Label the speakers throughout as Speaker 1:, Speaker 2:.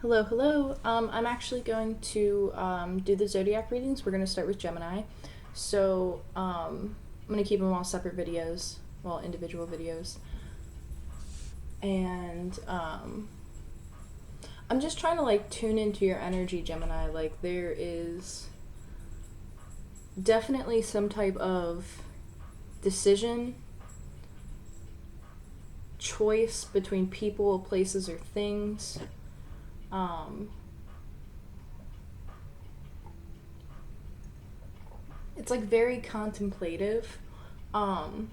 Speaker 1: Hello, hello. I'm actually going to do the zodiac readings. We're going to start with Gemini. So I'm going to keep them all separate videos, well, individual videos. And I'm just trying to like tune into your energy, Gemini. Like there is definitely some type of decision, choice between people, places, or things. It's like very contemplative. Um,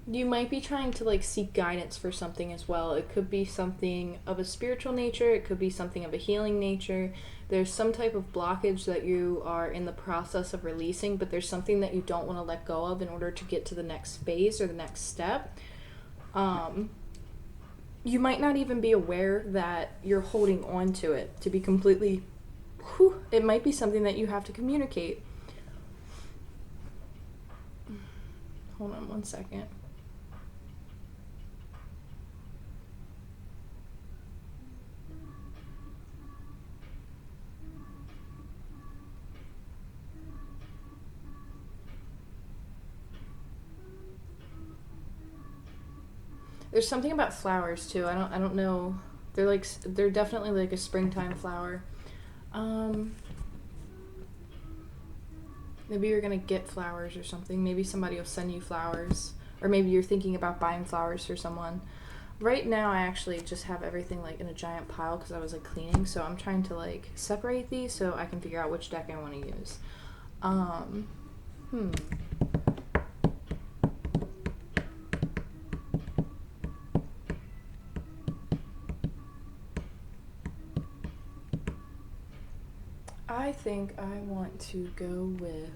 Speaker 1: you might be trying to like seek guidance for something as well. It could be something of a spiritual nature, it could be something of a healing nature. There's some type of blockage that you are in the process of releasing, but there's something that you don't want to let go of in order to get to the next phase or the next step. You might not even be aware that you're holding on to it. To be completely, it might be something that you have to communicate. Hold on one second. There's something about flowers too. I don't know. They're definitely like a springtime flower. Maybe you're gonna get flowers or something. Maybe somebody will send you flowers, or maybe you're thinking about buying flowers for someone. Right now, I actually just have everything like in a giant pile because I was like cleaning. So I'm trying to like separate these so I can figure out which deck I want to use. Hmm. I think I want to go with.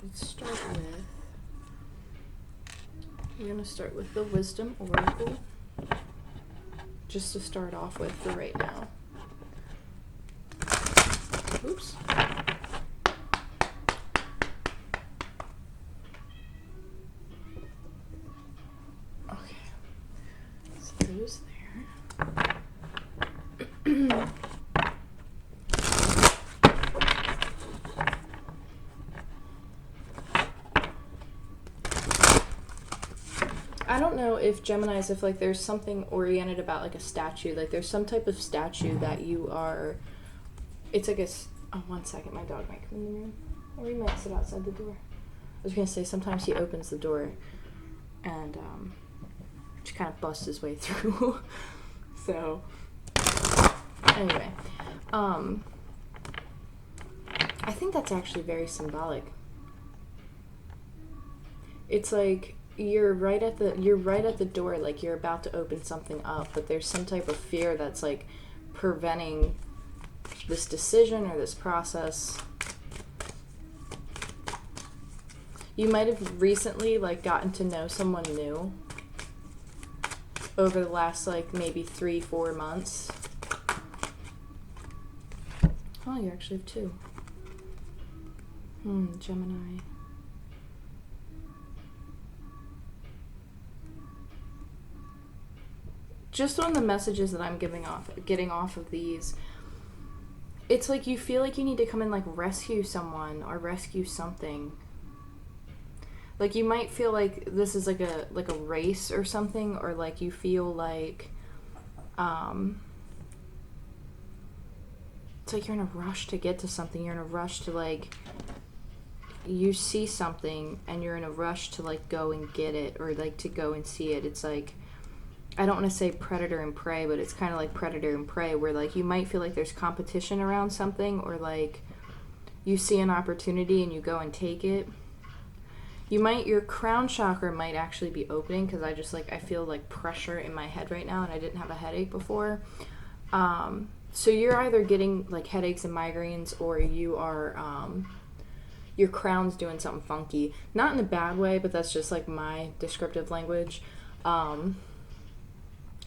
Speaker 1: Let's start with. We're gonna start with the Wisdom Oracle, just to start off with for right now. Oops. Okay. So those there. I don't know if Gemini's, if like there's something oriented about like a statue, like there's some type of statue that you are. It's like oh, one second, my dog might come in the room, or he might sit outside the door. I was gonna say sometimes he opens the door, and just kind of busts his way through. So anyway, I think that's actually very symbolic. It's like you're right at the door, like you're about to open something up, but there's some type of fear that's like preventing this decision or this process. You might have recently like gotten to know someone new over the last like maybe 3-4 months. Oh, you actually have two. Gemini. Just on the messages that I'm getting off of these, it's like you feel like you need to come and like rescue someone or rescue something. Like you might feel like this is like a race or something, or like you feel like it's like you're in a rush to get to something. You're in a rush to like, you see something and you're in a rush to like go and get it, or like to go and see it. It's like, I don't want to say predator and prey, but it's kind of like predator and prey, where like you might feel like there's competition around something, or like you see an opportunity and you go and take it. Your crown chakra might actually be opening, because I feel like pressure in my head right now, and I didn't have a headache before. So you're either getting like headaches and migraines, or you are your crown's doing something funky. Not in a bad way, but that's just like my descriptive language.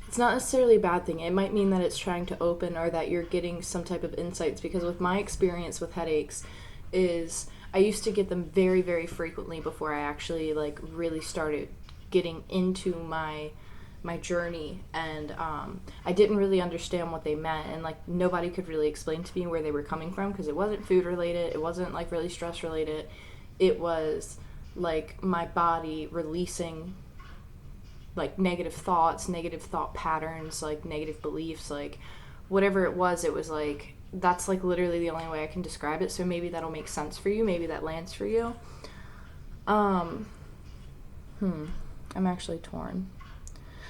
Speaker 1: It's not necessarily a bad thing. It might mean that it's trying to open, or that you're getting some type of insights, because with my experience with headaches is I used to get them very, very frequently before I actually like really started getting into my my journey, and I didn't really understand what they meant, and like nobody could really explain to me where they were coming from, because it wasn't food related, it wasn't like really stress related, it was like my body releasing like negative thoughts, negative thought patterns, like negative beliefs, like whatever it was like that's like literally the only way I can describe it. So maybe that'll make sense for you, maybe that lands for you. I'm actually torn.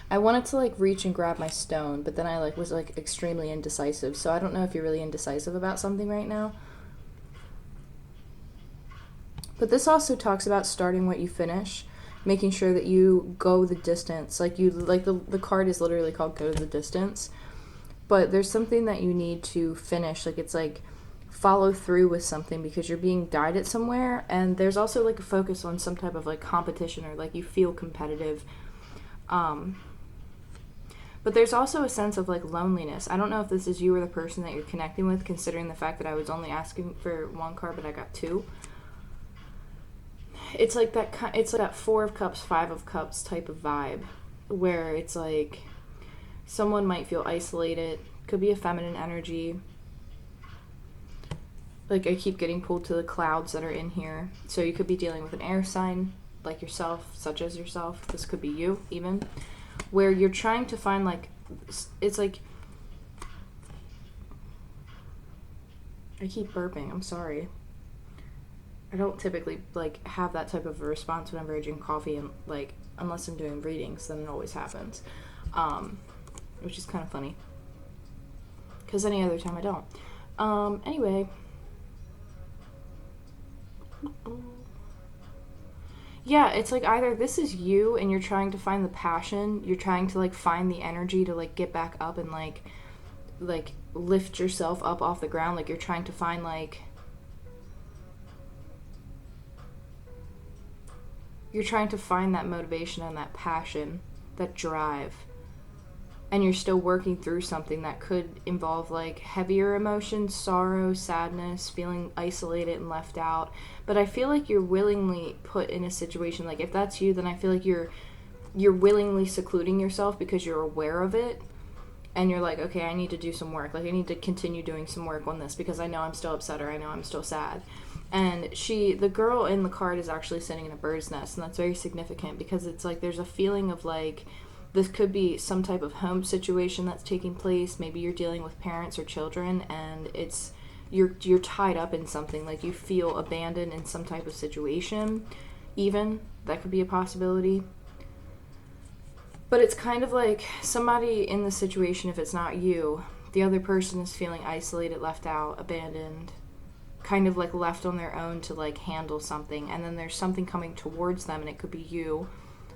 Speaker 1: I wanted to like reach and grab my stone, but then I like was like extremely indecisive. So I don't know if you're really indecisive about something right now. But this also talks about starting what you finish, making sure that you go the distance. Like you like the card is literally called Go the Distance. But there's something that you need to finish. Like it's like follow through with something because you're being guided somewhere, and there's also like a focus on some type of like competition, or like you feel competitive. But there's also a sense of like loneliness. I don't know if this is you or the person that you're connecting with, considering the fact that I was only asking for one card but I got two. It's like that Four of Cups, Five of Cups type of vibe, where it's like someone might feel isolated. Could be a feminine energy. Like I keep getting pulled to the clouds that are in here. So you could be dealing with an air sign like yourself, such as yourself. This could be you even, where you're trying to find like, it's like, I keep burping, I'm sorry. I don't typically like have that type of a response whenever I drink coffee, and like unless I'm doing readings, then it always happens, which is kind of funny because any other time I don't. Anyway, yeah, it's like either this is you and you're trying to find the passion, you're trying to like find the energy to like get back up and like lift yourself up off the ground, like you're trying to find like, you're trying to find that motivation and that passion, that drive, and you're still working through something that could involve like heavier emotions, sorrow, sadness, feeling isolated and left out. But I feel like you're willingly put in a situation, like if that's you, then I feel like you're willingly secluding yourself because you're aware of it, and you're like, okay, I need to do some work, like I need to continue doing some work on this because I know I'm still upset, or I know I'm still sad. And the girl in the card is actually sitting in a bird's nest, and that's very significant because it's like there's a feeling of like this could be some type of home situation that's taking place. Maybe you're dealing with parents or children, and it's you're tied up in something, like you feel abandoned in some type of situation. Even that could be a possibility. But it's kind of like somebody in the situation, if it's not you, the other person is feeling isolated, left out, abandoned, kind of like left on their own to like handle something, and then there's something coming towards them, and it could be you,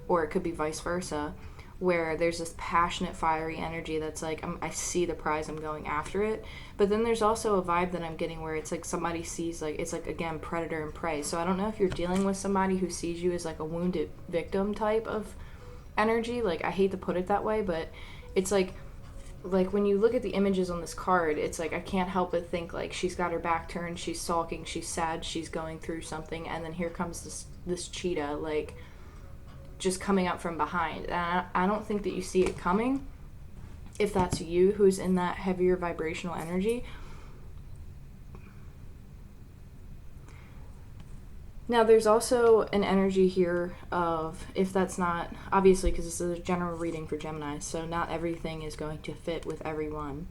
Speaker 1: or it could be vice versa, where there's this passionate, fiery energy that's like, I see the prize, I'm going after it. But then there's also a vibe that I'm getting where it's like somebody sees, like, it's like, again, predator and prey. So I don't know if you're dealing with somebody who sees you as like a wounded victim type of energy. Like, I hate to put it that way, but it's like when you look at the images on this card, it's like I can't help but think like she's got her back turned, she's sulking, she's sad, she's going through something, and then here comes this cheetah like just coming up from behind. And I don't think that you see it coming if that's you who's in that heavier vibrational energy. Now, there's also an energy here of, if that's not, obviously, because this is a general reading for Gemini, so not everything is going to fit with everyone.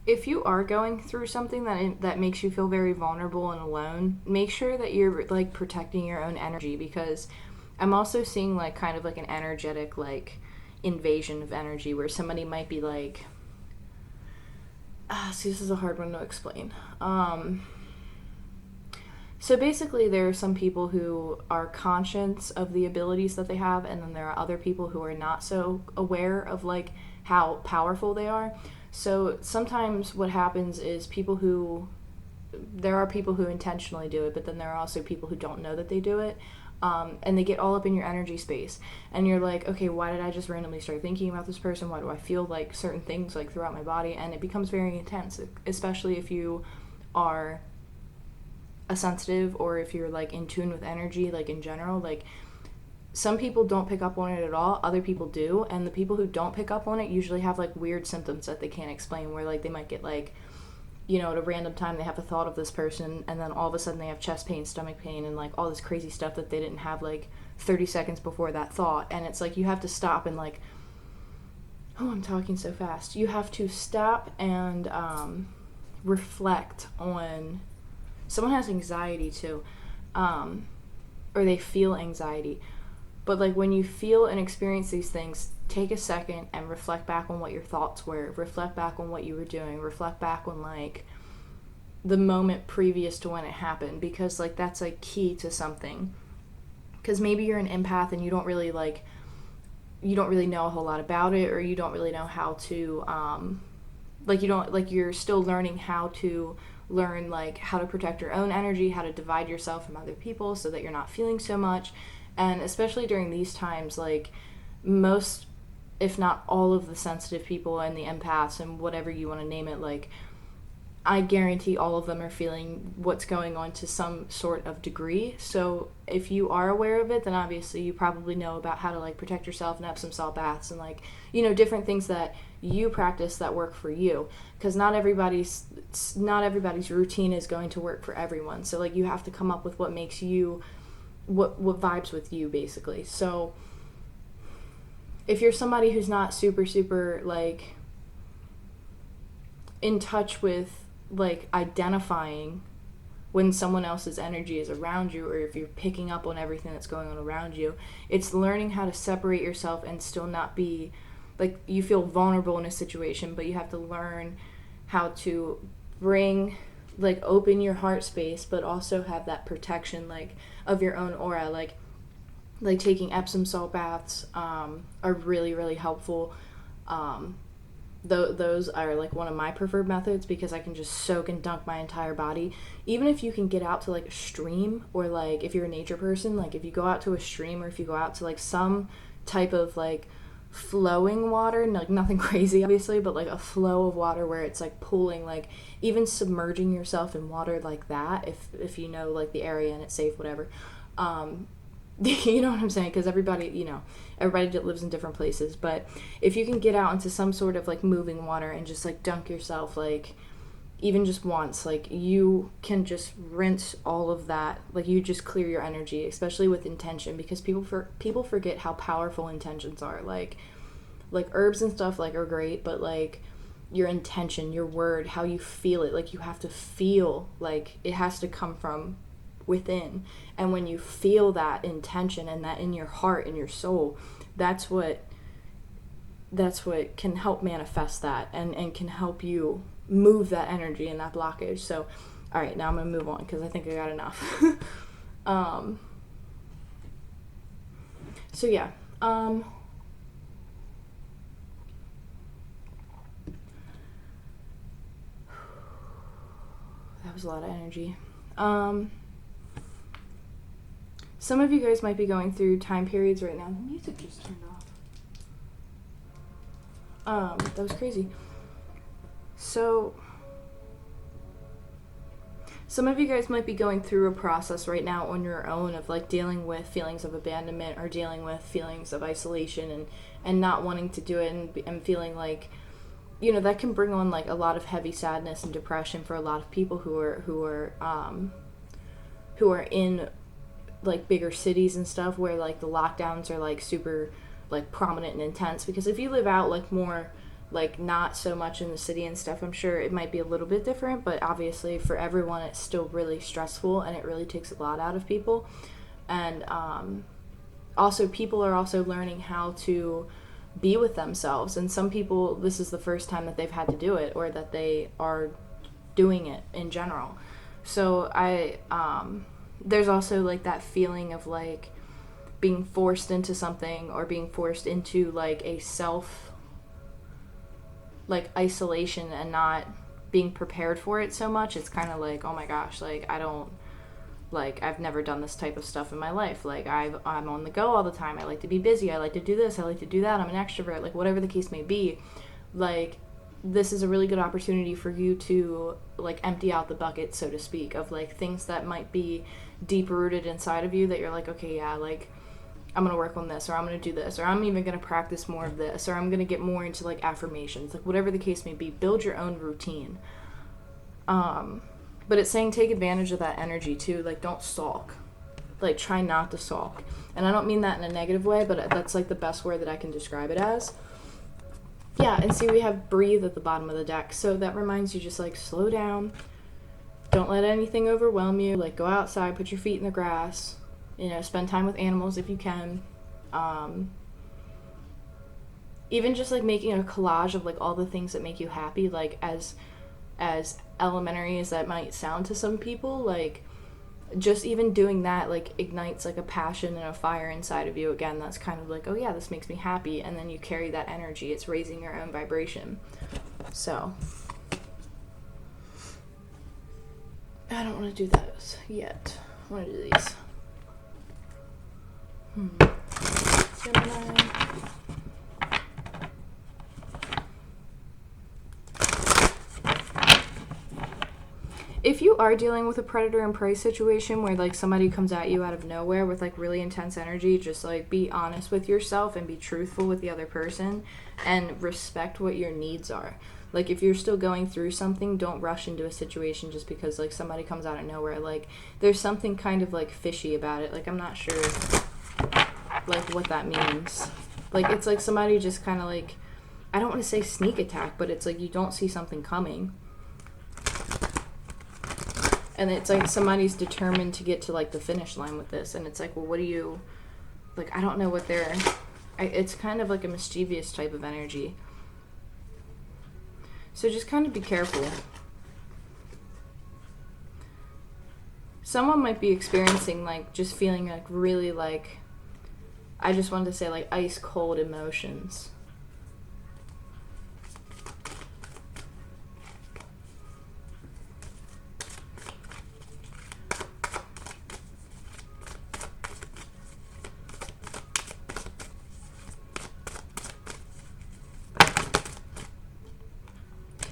Speaker 1: If you are going through something that makes you feel very vulnerable and alone, make sure that you're, like, protecting your own energy, because I'm also seeing, like, kind of like an energetic, like, invasion of energy where somebody might be like, see, this is a hard one to explain. So basically there are some people who are conscious of the abilities that they have, and then there are other people who are not so aware of like how powerful they are. So sometimes what happens is there are people who intentionally do it, but then there are also people who don't know that they do it. And they get all up in your energy space, and you're like, okay, why did I just randomly start thinking about this person? Why do I feel like certain things like throughout my body? And it becomes very intense, especially if you are a sensitive, or if you're like in tune with energy, like in general, like some people don't pick up on it at all, other people do, and the people who don't pick up on it usually have like weird symptoms that they can't explain, where like they might get like, you know, at a random time they have a thought of this person, and then all of a sudden they have chest pain, stomach pain, and like all this crazy stuff that they didn't have like 30 seconds before that thought. And it's like you have to stop and like, oh, I'm talking so fast. You have to stop and reflect on, someone has anxiety too, or they feel anxiety. But like when you feel and experience these things, take a second and reflect back on what your thoughts were. Reflect back on what you were doing. Reflect back on like the moment previous to when it happened, because like that's like key to something. Because maybe you're an empath and you don't really know a whole lot about it, or you don't really know how to you're still learning how to learn like how to protect your own energy, how to divide yourself from other people so that you're not feeling so much. And especially during these times, like most, if not all of the sensitive people and the empaths and whatever you want to name it, like I guarantee all of them are feeling what's going on to some sort of degree. So if you are aware of it, then obviously you probably know about how to like protect yourself and Epsom salt baths and like, you know, different things that you practice that work for you, because not everybody's routine is going to work for everyone. So like you have to come up with what makes you, what vibes with you, basically. So if you're somebody who's not super like in touch with like identifying when someone else's energy is around you, or if you're picking up on everything that's going on around you, it's learning how to separate yourself and still not be like, you feel vulnerable in a situation, but you have to learn how to like open your heart space, but also have that protection like of your own aura. Like taking Epsom salt baths are really helpful. Those are like one of my preferred methods, because I can just soak and dunk my entire body. Even if you can get out to like a stream, or like if you're a nature person, like if you go out to a stream, or if you go out to like some type of like flowing water, like nothing crazy obviously, but like a flow of water where it's like pooling, like even submerging yourself in water like that, if you know like the area and it's safe, whatever. You know what I'm saying? Because everybody lives in different places, but if you can get out into some sort of like moving water and just like dunk yourself, like even just once, like you can just rinse all of that, like you just clear your energy, especially with intention, because people forget how powerful intentions are. Like herbs and stuff like are great, but like your intention, your word, how you feel it, like you have to feel, like it has to come from within. And when you feel that intention and that in your heart and your soul, that's what can help manifest that and can help you move that energy and that blockage. So all right, now I'm gonna move on because I think I got enough. So yeah, that was a lot of energy. Some of you guys might be going through time periods right now. The music just turned off. That was crazy. So some of you guys might be going through a process right now on your own of like dealing with feelings of abandonment, or dealing with feelings of isolation and not wanting to do it, and feeling like, you know, that can bring on like a lot of heavy sadness and depression for a lot of people who are in like bigger cities and stuff, where like the lockdowns are like super like prominent and intense. Because if you live out like more like not so much in the city and stuff, I'm sure it might be a little bit different, but obviously for everyone it's still really stressful, and it really takes a lot out of people. And also people are also learning how to be with themselves, and some people, this is the first time that they've had to do it, or that they are doing it in general. So there's also like that feeling of like being forced into something, or being forced into like a self like isolation, and not being prepared for it so much. It's kind of like, oh my gosh, like I've never done this type of stuff in my life. Like I'm on the go all the time. I like to be busy. I like to do this. I like to do that. I'm an extrovert. Like whatever the case may be, like this is a really good opportunity for you to like empty out the bucket, so to speak, of like things that might be deep rooted inside of you that you're like, okay, yeah, like I'm gonna work on this, or I'm gonna do this, or I'm even gonna practice more of this, or I'm gonna get more into like affirmations, like whatever the case may be. Build your own routine. But it's saying take advantage of that energy too. Like, don't sulk. Like, try not to sulk. And I don't mean that in a negative way, but that's like the best word that I can describe it as. Yeah, and see, we have breathe at the bottom of the deck, so that reminds you just like slow down. Don't let anything overwhelm you. Like, go outside, put your feet in the grass, you know, spend time with animals if you can. Even just like making a collage of like all the things that make you happy, like as elementary as that might sound to some people, like just even doing that like ignites like a passion and a fire inside of you. Again, that's kind of like, oh yeah, this makes me happy, and then you carry that energy. It's raising your own vibration. So I don't want to do those yet. I want to do these. Gemini. If you are dealing with a predator and prey situation where like somebody comes at you out of nowhere with like really intense energy, just like be honest with yourself and be truthful with the other person and respect what your needs are. Like, if you're still going through something, don't rush into a situation just because like somebody comes out of nowhere. Like, there's something kind of like fishy about it. Like, I'm not sure like what that means. Like, it's like somebody just kind of like, I don't want to say sneak attack, but it's like you don't see something coming. And it's like somebody's determined to get to like the finish line with this, and it's like, well, what do you, like, I don't know what they're, it's kind of like a mischievous type of energy. So just kind of be careful. Someone might be experiencing like just feeling like really like, I just wanted to say like ice cold emotions.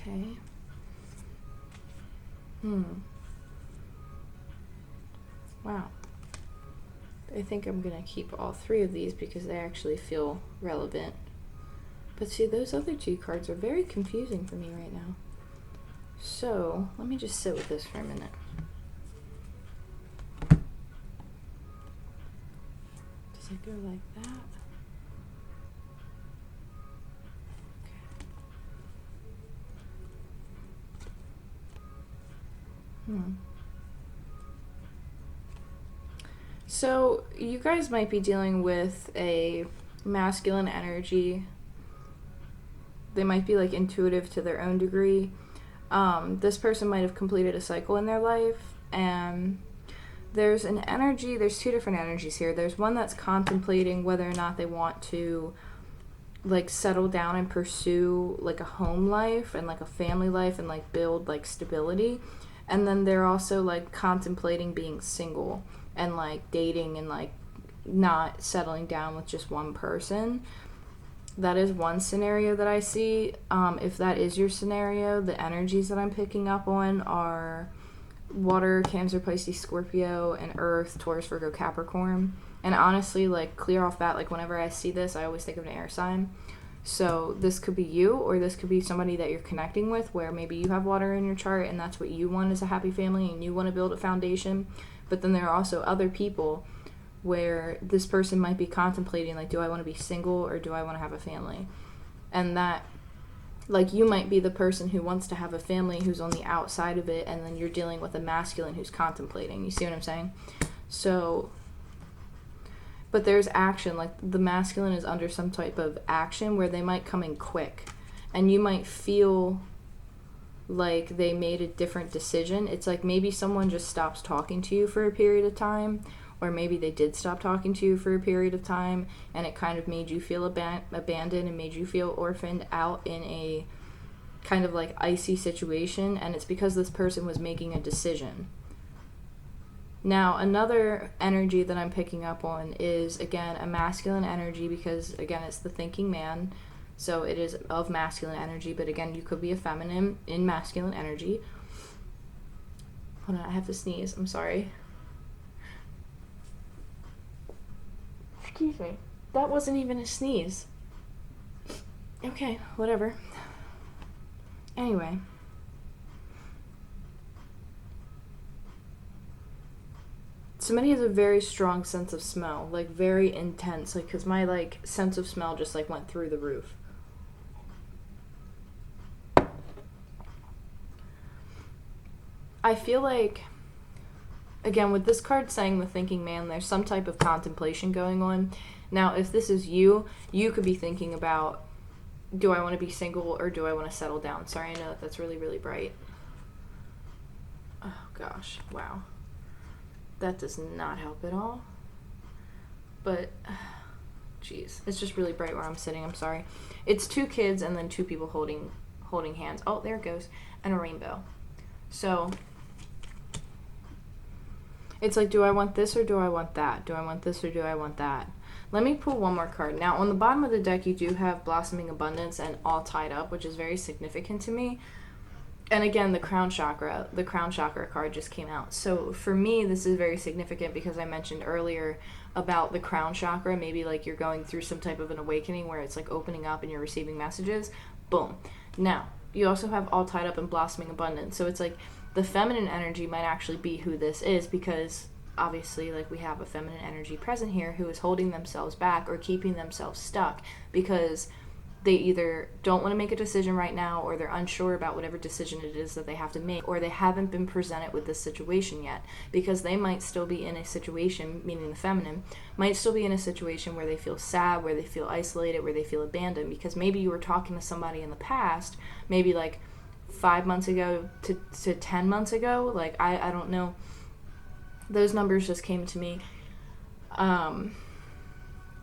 Speaker 1: Okay. Wow. I think I'm going to keep all three of these because they actually feel relevant. But see, those other two cards are very confusing for me right now. So, let me just sit with this for a minute. Does it go like that? So, you guys might be dealing with a masculine energy. They might be like intuitive to their own degree. This person might have completed a cycle in their life, and there's an energy, there's two different energies here. There's one that's contemplating whether or not they want to like settle down and pursue like a home life and like a family life and like build like stability. And then they're also like contemplating being single and like dating and like not settling down with just one person. That is one scenario that I see. If that is your scenario, the energies that I'm picking up on are water, Cancer, Pisces, Scorpio, and Earth, Taurus, Virgo, Capricorn. And honestly, like, clear off that, like, whenever I see this, I always think of an air sign. So this could be you, or this could be somebody that you're connecting with, where maybe you have water in your chart and that's what you want as a happy family and you want to build a foundation. But then there are also other people where this person might be contemplating, like, do I want to be single or do I want to have a family? And that, like, you might be the person who wants to have a family who's on the outside of it, and then you're dealing with a masculine who's contemplating. You see what I'm saying? So, but there's action. Like, the masculine is under some type of action where they might come in quick, and you might feel like they made a different decision. It's like maybe someone just stops talking to you for a period of time, or maybe they did stop talking to you for a period of time, and it kind of made you feel abandoned and made you feel orphaned out in a kind of like icy situation, and it's because this person was making a decision. Now, another energy that I'm picking up on is, again, a masculine energy, because, again, it's the thinking man. So it is of masculine energy, but again, you could be a feminine in masculine energy. Hold on, I have to sneeze. I'm sorry. Excuse me. That wasn't even a sneeze. Okay, whatever. Anyway. Somebody has a very strong sense of smell, like very intense, like, because my, like, sense of smell just, like, went through the roof. I feel like, again, with this card saying the thinking man, there's some type of contemplation going on. Now, if this is you, you could be thinking about, do I want to be single or do I want to settle down? Sorry, I know that's really, really bright. Oh, gosh. Wow. That does not help at all. But, jeez. It's just really bright where I'm sitting. I'm sorry. It's 2 kids and then 2 people holding hands. Oh, there it goes. And a rainbow. So, it's like, do I want this or do I want that? Do I want this or do I want that? Let me pull one more card. Now, on the bottom of the deck, you do have Blossoming Abundance and All Tied Up, which is very significant to me. And again, the crown chakra card just came out. So for me, this is very significant because I mentioned earlier about the crown chakra. Maybe like you're going through some type of an awakening where it's like opening up and you're receiving messages. Boom. Now, you also have All Tied Up and Blossoming Abundance. So it's like the feminine energy might actually be who this is, because obviously, like, we have a feminine energy present here who is holding themselves back or keeping themselves stuck because they either don't want to make a decision right now, or they're unsure about whatever decision it is that they have to make, or they haven't been presented with this situation yet, because they might still be in a situation, meaning the feminine, might still be in a situation where they feel sad, where they feel isolated, where they feel abandoned, because maybe you were talking to somebody in the past, maybe like 5 months ago to 10 months ago, like, I don't know, those numbers just came to me,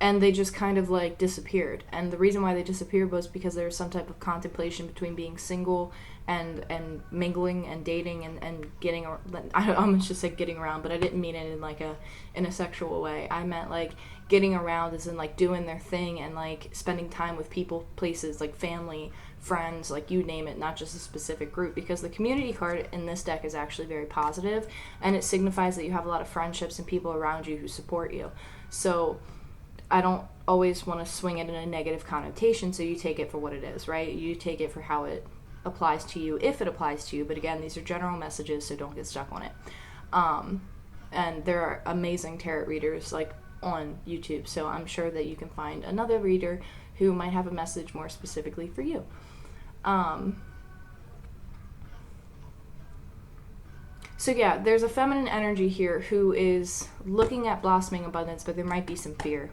Speaker 1: and they just kind of like disappeared. And the reason why they disappeared was because there was some type of contemplation between being single and mingling and dating and getting, I almost just said getting around, but I didn't mean it in like in a sexual way. I meant like getting around as in like doing their thing and like spending time with people, places, like family, friends, like you name it, not just a specific group, because the community card in this deck is actually very positive, and it signifies that you have a lot of friendships and people around you who support you. So I don't always want to swing it in a negative connotation, so you take it for what it is, right? You take it for how it applies to you, if it applies to you. But again, these are general messages, so don't get stuck on it. And there are amazing tarot readers like on YouTube, so I'm sure that you can find another reader who might have a message more specifically for you. So yeah, there's a feminine energy here who is looking at blossoming abundance, but there might be some fear.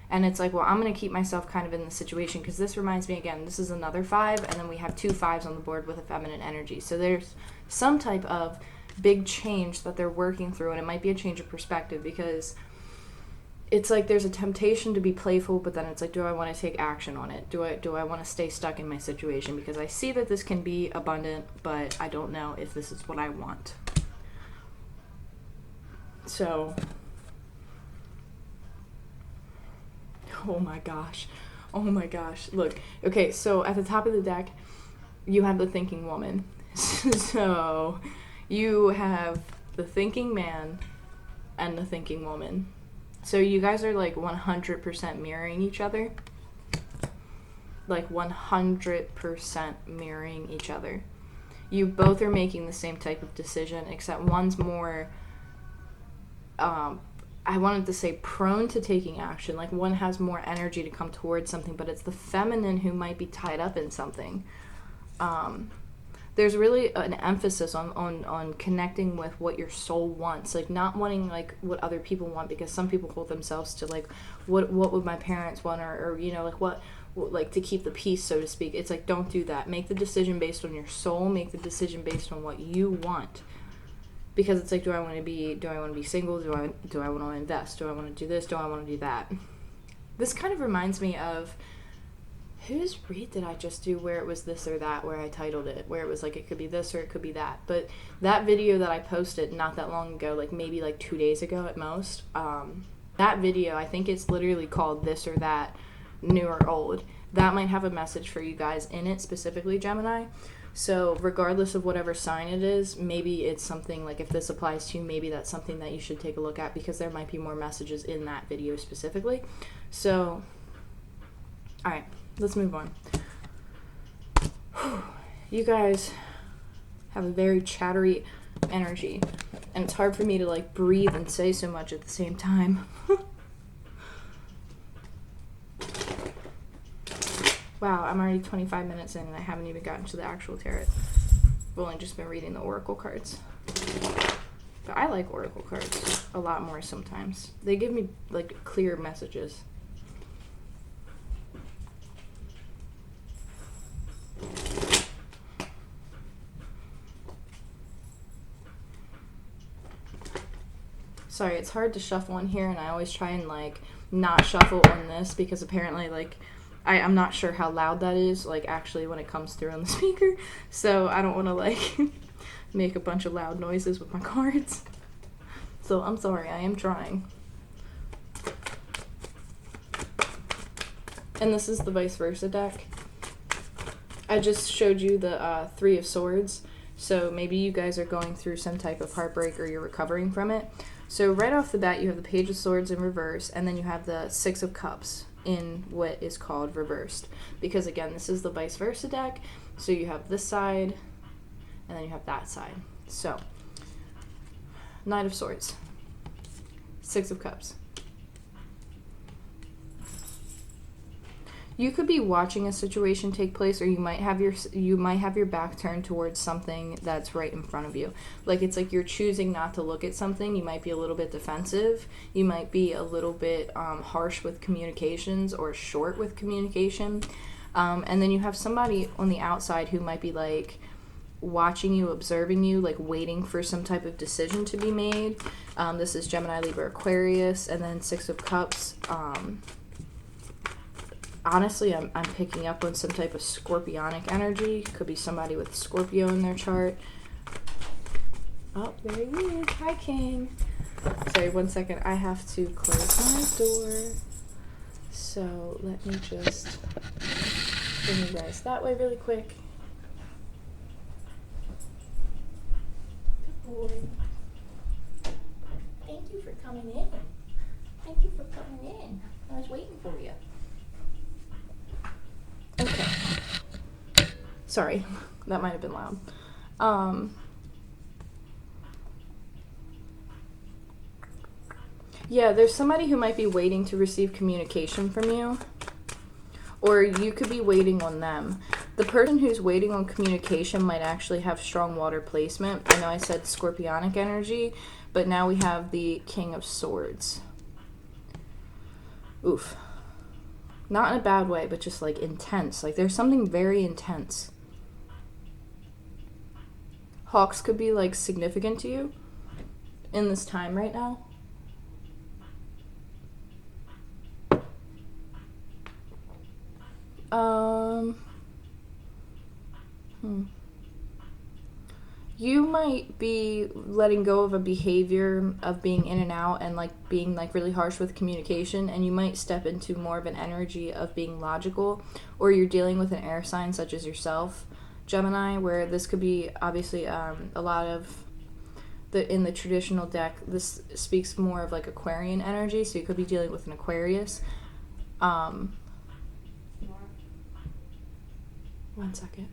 Speaker 1: And it's like, well, I'm going to keep myself kind of in the situation, because this reminds me, again, this is another 5, and then we have 2 5s on the board with a feminine energy. So there's some type of big change that they're working through, and it might be a change of perspective, because it's like there's a temptation to be playful, but then it's like, do I want to take action on it? Do I want to stay stuck in my situation? Because I see that this can be abundant, but I don't know if this is what I want. So, oh my gosh. Look, okay, so at the top of the deck, you have the thinking woman. So you have the thinking man and the thinking woman. So you guys are like 100% mirroring each other. Like 100% mirroring each other. You both are making the same type of decision, except one's more, I wanted to say prone to taking action. Like one has more energy to come towards something, but it's the feminine who might be tied up in something. There's really an emphasis on connecting with what your soul wants, like not wanting like what other people want, because some people hold themselves to like what would my parents want, or you know, like what like to keep the peace, so to speak. It's like, don't do that. Make the decision based on your soul. Make the decision based on what you want, because it's like, do I want to be single? Do I want to invest? Do I want to do this? Do I want to do that? This kind of reminds me of, whose read did I just do where it was this or that, where I titled it, where it was like it could be this or it could be that. But that video that I posted not that long ago, like maybe like 2 days ago at most, that video, I think it's literally called This or That, new or old. That might have a message for you guys in it, specifically Gemini. So regardless of whatever sign it is, maybe it's something like, if this applies to you, maybe that's something that you should take a look at, because there might be more messages in that video specifically. So, all right, let's move on. You guys have a very chattery energy, and it's hard for me to like breathe and say so much at the same time. Wow, I'm already 25 minutes in and I haven't even gotten to the actual tarot. I've only just been reading the oracle cards. But I like oracle cards a lot more sometimes. They give me like clear messages. Sorry, it's hard to shuffle in here, and I always try and like not shuffle on this, because apparently like I'm not sure how loud that is, like actually when it comes through on the speaker, so I don't want to like make a bunch of loud noises with my cards. So I'm sorry, I am trying. And this is the vice versa deck. I just showed you the Three of Swords, so maybe you guys are going through some type of heartbreak or you're recovering from it. So right off the bat, you have the Page of Swords in reverse, and then you have the Six of Cups in what is called reversed. Because again, this is the vice versa deck, so you have this side, and then you have that side. So, Knight of Swords, Six of Cups. You could be watching a situation take place, or you might have your back turned towards something that's right in front of you. Like it's like you're choosing not to look at something. You might be a little bit defensive. You might be a little bit harsh with communications or short with communication. And then you have somebody on the outside who might be like watching you, observing you, like waiting for some type of decision to be made. This is Gemini, Libra, Aquarius, and then Six of Cups. Honestly, I'm picking up on some type of scorpionic energy. Could be somebody with Scorpio in their chart. Oh, there he is. Hi, King. Sorry, one second. I have to close my door. So let me just bring you guys that way really quick. Good boy. Thank you for coming in. Thank you for coming in. I was waiting for you. Okay. Sorry, that might have been loud. Yeah, there's somebody who might be waiting to receive communication from you, or you could be waiting on them. The person who's waiting on communication might actually have strong water placement. I know I said scorpionic energy, but now we have the King of Swords. Oof. Not in a bad way, but just like intense. Like there's something very intense. Hawks could be like significant to you in this time right now. You might be letting go of a behavior of being in and out and like being like really harsh with communication, and you might step into more of an energy of being logical, or you're dealing with an air sign such as yourself, Gemini, where this could be obviously a lot of in the traditional deck, this speaks more of like Aquarian energy, so you could be dealing with an Aquarius. One second.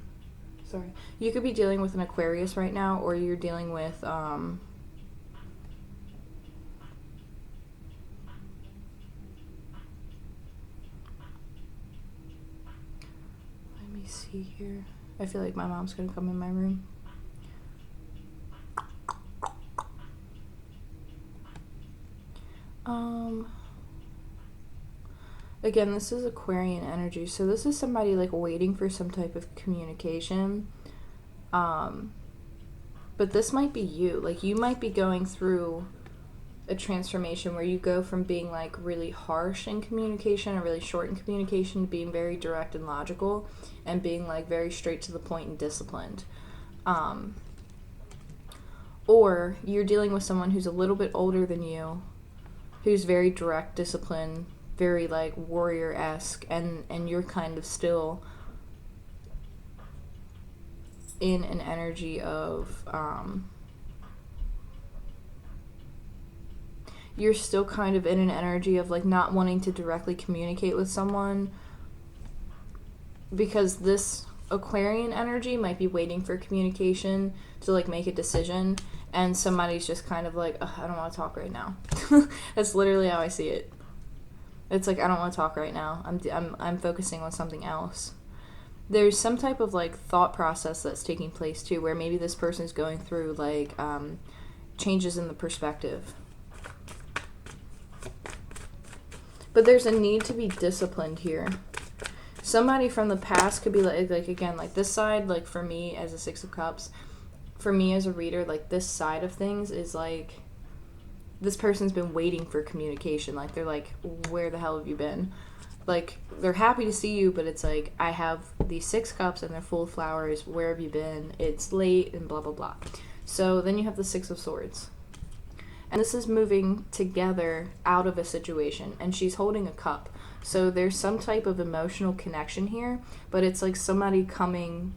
Speaker 1: Sorry. You could be dealing with an Aquarius right now, or you're dealing with, let me see here. I feel like my mom's gonna come in my room. Again, this is Aquarian energy, so this is somebody like waiting for some type of communication. But this might be you. Like you might be going through a transformation where you go from being like really harsh in communication or really short in communication to being very direct and logical and being like very straight to the point and disciplined. Or you're dealing with someone who's a little bit older than you, who's very direct, disciplined, very like warrior-esque, and you're kind of still in an energy of you're still kind of in an energy of like not wanting to directly communicate with someone, because this Aquarian energy might be waiting for communication to like make a decision, and somebody's just kind of like, I don't want to talk right now. That's literally how I see it. It's like, I don't want to talk right now. I'm focusing on something else. There's some type of like thought process that's taking place too, where maybe this person's going through like changes in the perspective. But there's a need to be disciplined here. Somebody from the past could be like again, like this side, like for me as a Six of Cups, for me as a reader, like this side of things is like, this person's been waiting for communication. Like they're like, where the hell have you been? Like they're happy to see you, but it's like, I have these 6 cups and they're full of flowers. Where have you been? It's late and blah, blah, blah. So then you have the 6 of Swords. And this is moving together out of a situation, and she's holding a cup. So there's some type of emotional connection here, but it's like somebody coming,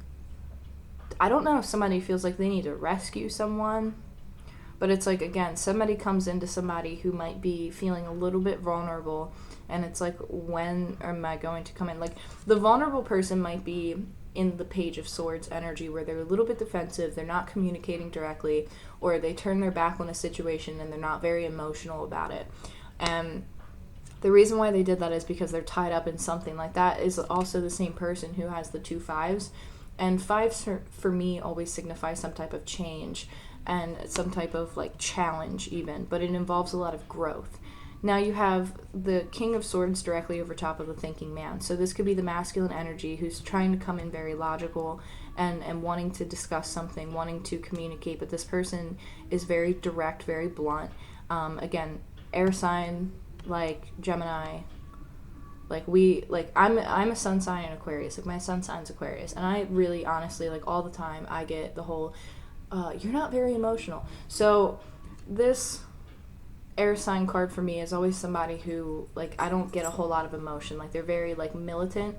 Speaker 1: I don't know if somebody feels like they need to rescue someone, but it's like, again, somebody comes into somebody who might be feeling a little bit vulnerable, and it's like, when am I going to come in? Like, the vulnerable person might be in the Page of Swords energy, where they're a little bit defensive, they're not communicating directly, or they turn their back on a situation and they're not very emotional about it. And the reason why they did that is because they're tied up in something. Like, that is also the same person who has the 2 5s. And 5s for me always signify some type of change and some type of like challenge even, but it involves a lot of growth. Now you have the King of Swords directly over top of the thinking man. So this could be the masculine energy who's trying to come in very logical and wanting to discuss something, wanting to communicate, but this person is very direct, very blunt. Again, air sign, like Gemini, I'm a sun sign in Aquarius. Like, my sun sign's Aquarius, and I really honestly, like, all the time I get the whole you're not very emotional. So this air sign card for me is always somebody who, like, I don't get a whole lot of emotion. Like, they're very like militant,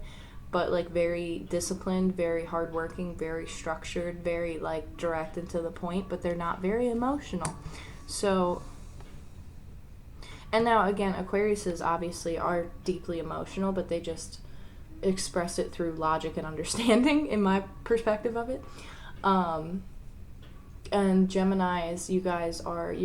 Speaker 1: but like very disciplined, very hardworking, very structured, very like direct and to the point, but they're not very emotional. So, and now again, Aquariuses obviously are deeply emotional, but they just express it through logic and understanding, in my perspective of it. And Geminis, you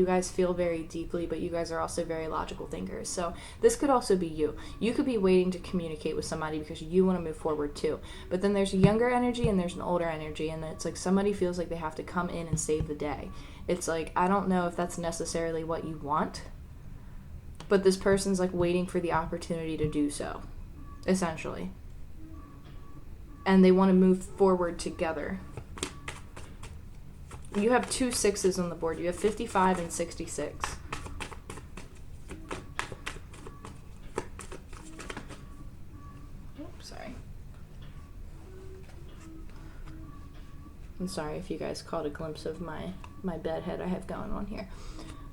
Speaker 1: guys feel very deeply, but you guys are also very logical thinkers. So this could also be you. You could be waiting to communicate with somebody because you want to move forward too. But then there's a younger energy and there's an older energy, and it's like somebody feels like they have to come in and save the day. It's like, I don't know if that's necessarily what you want, but this person's like waiting for the opportunity to do so, essentially. And they want to move forward together. You have 2 6s on the board. You have 55 and 66. Oops, sorry. I'm sorry if you guys caught a glimpse of my bedhead I have going on here.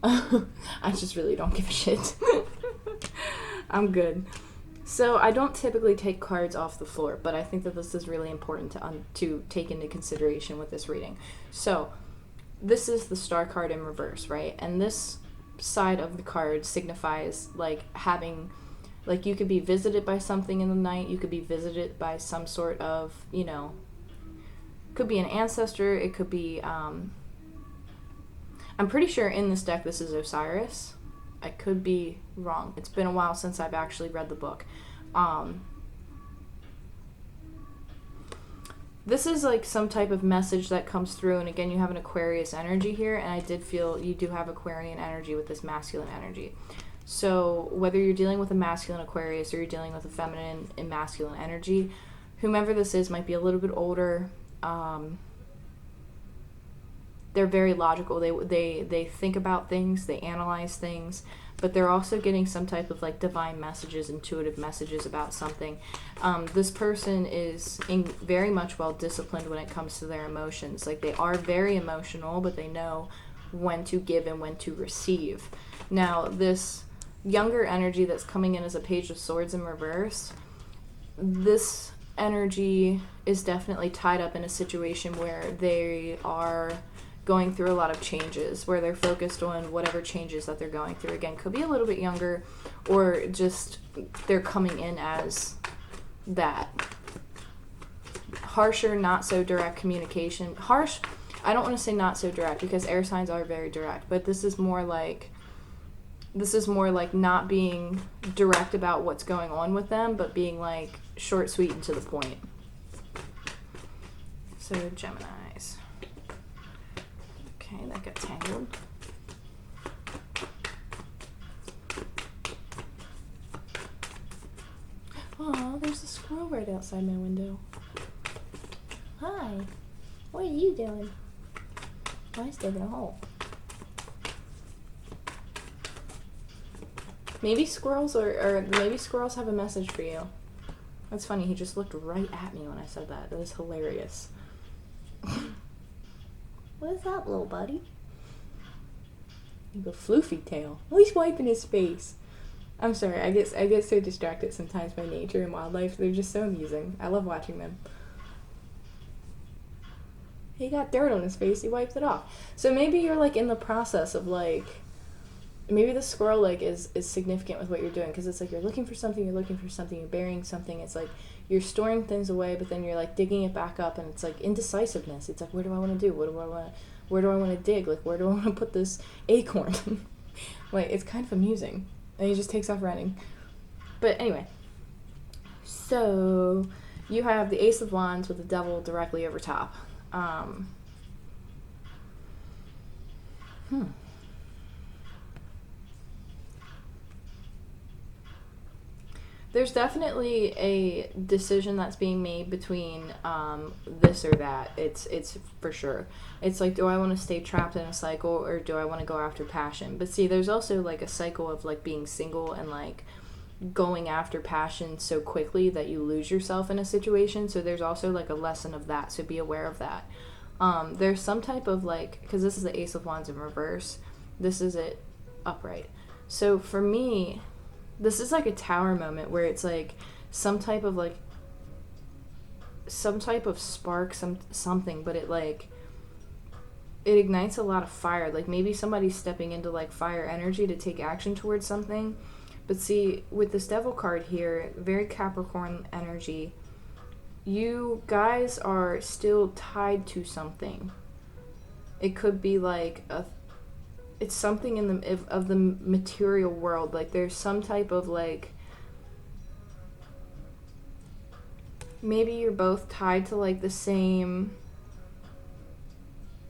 Speaker 1: I just really don't give a shit. I'm good. So I don't typically take cards off the floor, but I think that this is really important to take into consideration with this reading. So this is the Star card in reverse, right? And this side of the card signifies like having, like, you could be visited by something in the night. You could be visited by some sort of, could be an ancestor. It could be, I'm pretty sure in this deck this is Osiris. I could be wrong. It's been a while since I've actually read the book. This is like some type of message that comes through, and again, you have an Aquarius energy here, and I did feel you do have Aquarian energy with this masculine energy. So whether you're dealing with a masculine Aquarius or you're dealing with a feminine and masculine energy, whomever this is might be a little bit older. They're very logical. They think about things, they analyze things, but they're also getting some type of like divine messages, intuitive messages about something. This person is very much well disciplined when it comes to their emotions. Like, they are very emotional, but they know when to give and when to receive. Now, this younger energy that's coming in as a Page of Swords in reverse, this energy is definitely tied up in a situation where they are going through a lot of changes, where they're focused on whatever changes that they're going through. Again, could be a little bit younger, or just they're coming in as that. Harsher, not so direct communication. Harsh, I don't want to say not so direct, because air signs are very direct, but this is more like not being direct about what's going on with them, but being like short, sweet, and to the point. So Geminis. Okay, that got tangled. Oh, there's a squirrel right outside my window. Hi. What are you doing? Oh, he's digging a hole. Maybe squirrels maybe squirrels have a message for you. That's funny. He just looked right at me when I said that. That was hilarious. What's up, little buddy? You go floofy tail. Oh, he's wiping his face. I'm sorry. I get so distracted sometimes by nature and wildlife. They're just so amusing. I love watching them. He got dirt on his face. He wiped it off. So maybe you're like in the process of like, maybe the squirrel like is significant with what you're doing, because it's like you're looking for something, you're burying something. It's like you're storing things away, but then you're like digging it back up, and it's like indecisiveness. It's like, where do I want to do? Where do I want to dig? Like, where do I want to put this acorn? Like, it's kind of amusing. And he just takes off running. But anyway, so you have the Ace of Wands with the Devil directly over top. There's definitely a decision that's being made between this or that. It's for sure. It's like, do I want to stay trapped in a cycle, or do I want to go after passion? But see, there's also like a cycle of like being single and like going after passion so quickly that you lose yourself in a situation. So there's also like a lesson of that, so be aware of that. There's some type of like, because this is the Ace of Wands in reverse, this is it upright. So for me, this is like a tower moment where it's like some type of spark, something, but it like, it ignites a lot of fire. Like maybe somebody's stepping into like fire energy to take action towards something. But see, with this Devil card here, very Capricorn energy, you guys are still tied to something. It could be like it's something in the material world. Like there's some type of like, maybe you're both tied to like the same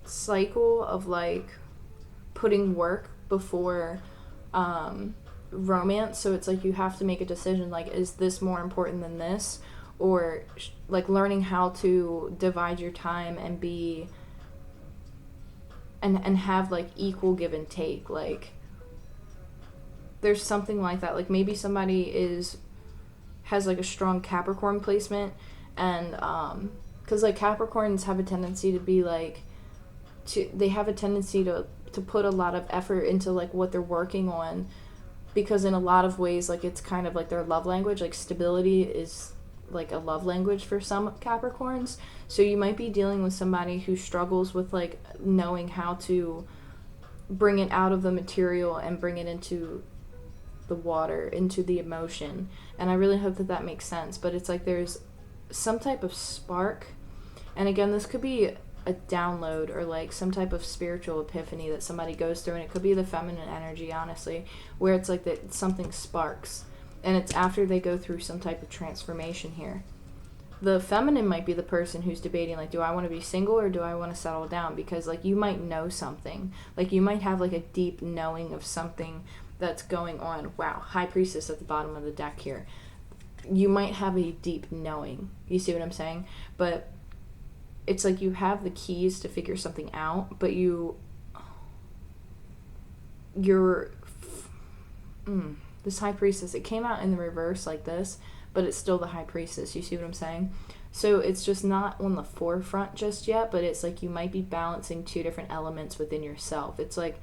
Speaker 1: cycle of like putting work before romance. So it's like you have to make a decision, like, is this more important than this? Or like learning how to divide your time and be and have like equal give and take. Like there's something like that. Like maybe somebody has like a strong Capricorn placement, and because like Capricorns have a tendency to be like, they have a tendency to put a lot of effort into like what they're working on, because in a lot of ways like it's kind of like their love language. Like stability is like a love language for some Capricorns. So you might be dealing with somebody who struggles with like knowing how to bring it out of the material and bring it into the water, into the emotion. And I really hope that makes sense. But it's like there's some type of spark, and again, this could be a download or like some type of spiritual epiphany that somebody goes through, and it could be the feminine energy, honestly, where it's like that something sparks, and it's after they go through some type of transformation here. The feminine might be the person who's debating, like, do I want to be single or do I want to settle down? Because like you might know something, like you might have like a deep knowing of something that's going on. Wow, High Priestess at the bottom of the deck here. You might have a deep knowing, you see what I'm saying? But it's like you have the keys to figure something out, but this High Priestess, it came out in the reverse like this, but it's still the High Priestess, you see what I'm saying? So it's just not on the forefront just yet, but it's like you might be balancing two different elements within yourself. It's like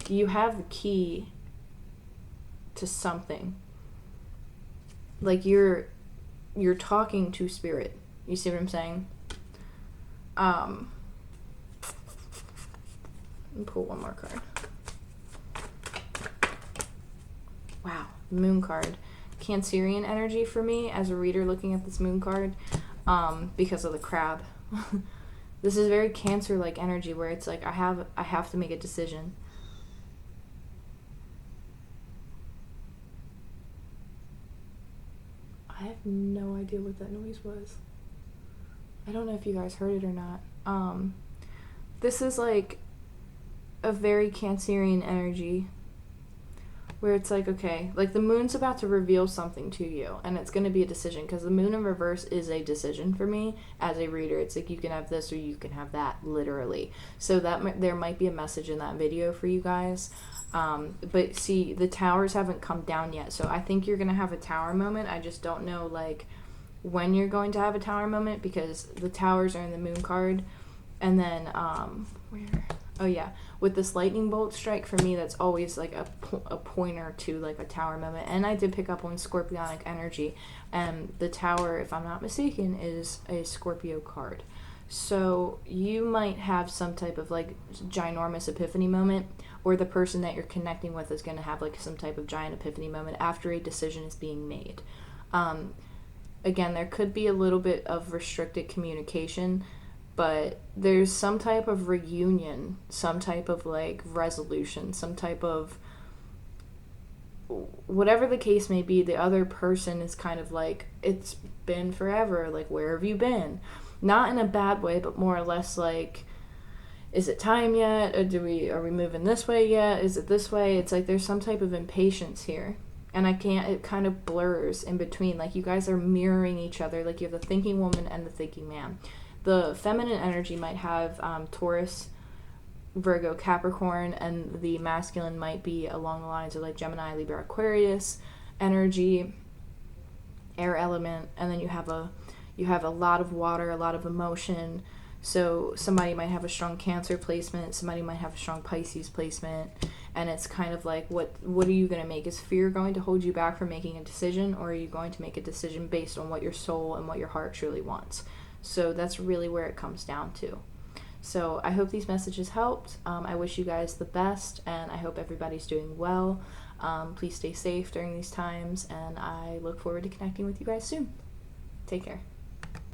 Speaker 1: you have the key to something. Like you're talking to spirit. You see what I'm saying? Let me pull one more card. Wow, moon card. Cancerian energy for me as a reader looking at this moon card, because of the crab. This is very Cancer-like energy where it's like I have to make a decision. I have no idea what that noise was. I don't know if you guys heard it or not. This is like a very Cancerian energy where it's like, okay, like the moon's about to reveal something to you, and it's going to be a decision, because the moon in reverse is a decision for me as a reader. It's like you can have this or you can have that, literally. So that there might be a message in that video for you guys. But see, the towers haven't come down yet, so I think you're going to have a tower moment. I just don't know, like, when you're going to have a tower moment, because the towers are in the moon card. And then, where? Oh, yeah. With this lightning bolt strike, for me, that's always, like, a pointer to, like, a tower moment. And I did pick up on Scorpionic energy. And the tower, if I'm not mistaken, is a Scorpio card. So you might have some type of, like, ginormous epiphany moment, or the person that you're connecting with is going to have, like, some type of giant epiphany moment after a decision is being made. Again, there could be a little bit of restricted communication, but there's some type of reunion, some type of, like, resolution, some type of, whatever the case may be, the other person is kind of like, it's been forever, like, where have you been? Not in a bad way, but more or less like, is it time yet? Or are we moving this way yet? Is it this way? It's like there's some type of impatience here. And it kind of blurs in between. Like, you guys are mirroring each other. Like, you have the thinking woman and the thinking man. The feminine energy might have Taurus, Virgo, Capricorn, and the masculine might be along the lines of, like, Gemini, Libra, Aquarius energy, air element, and then you have a lot of water, a lot of emotion. So somebody might have a strong Cancer placement, somebody might have a strong Pisces placement, and it's kind of like, what are you going to make? Is fear going to hold you back from making a decision, or are you going to make a decision based on what your soul and what your heart truly wants? So that's really where it comes down to. So I hope these messages helped. I wish you guys the best, and I hope everybody's doing well. Please stay safe during these times, and I look forward to connecting with you guys soon. Take care.